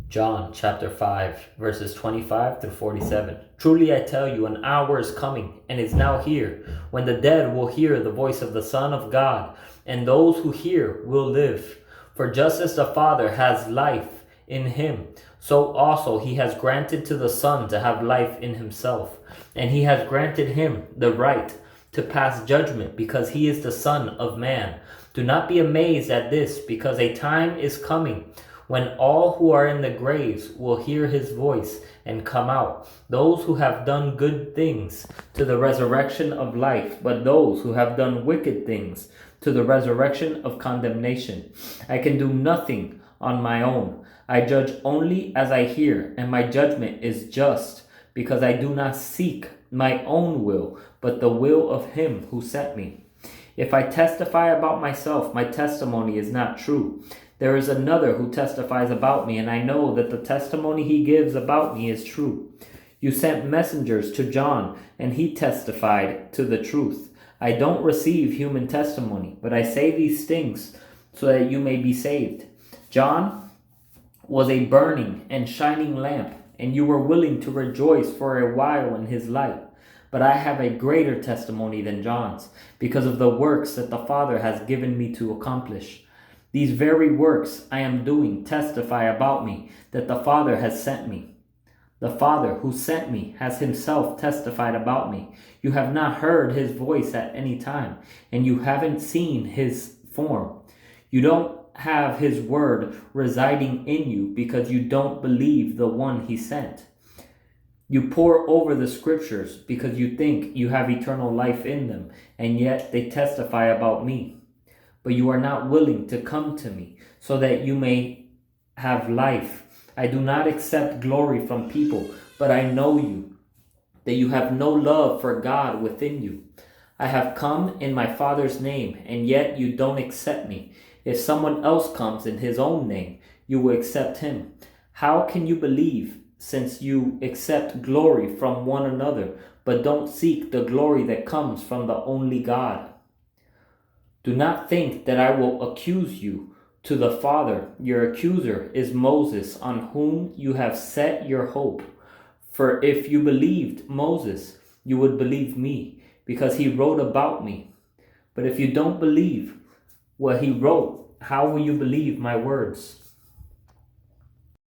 John chapter 5, verses 25 through 47. Truly I tell you, an hour is coming, and is now here, when the dead will hear the voice of the Son of God, and those who hear will live. For just as the Father has life in him, so also he has granted to the Son to have life in himself. And he has granted him the right to pass judgment, because he is the Son of Man. Do not be amazed at this, because a time is coming when all who are in the graves will hear his voice and come out, those who have done good things to the resurrection of life, but those who have done wicked things to the resurrection of condemnation. I can do nothing on my own. I judge only as I hear, and my judgment is just, because I do not seek my own will, but the will of him who sent me. If I testify about myself, my testimony is not true. There is another who testifies about me, and I know that the testimony he gives about me is true. You sent messengers to John, and he testified to the truth. I don't receive human testimony, but I say these things so that you may be saved. John was a burning and shining lamp, and you were willing to rejoice for a while in his light. But I have a greater testimony than John's, because of the works that the Father has given me to accomplish. These very works I am doing testify about me, that the Father has sent me. The Father who sent me has himself testified about me. You have not heard his voice at any time, and you haven't seen his form. You don't have his word residing in you, because you don't believe the one he sent. You pore over the scriptures because you think you have eternal life in them, and yet they testify about me. But you are not willing to come to me so that you may have life. I do not accept glory from people, but I know you, that you have no love for God within you. I have come in my Father's name, and yet you don't accept me. If someone else comes in his own name, you will accept him. How can you believe, since you accept glory from one another, but don't seek the glory that comes from the only God? Do not think that I will accuse you to the Father. Your accuser is Moses, on whom you have set your hope. For if you believed Moses, you would believe me, because he wrote about me. But if you don't believe what he wrote, how will you believe my words?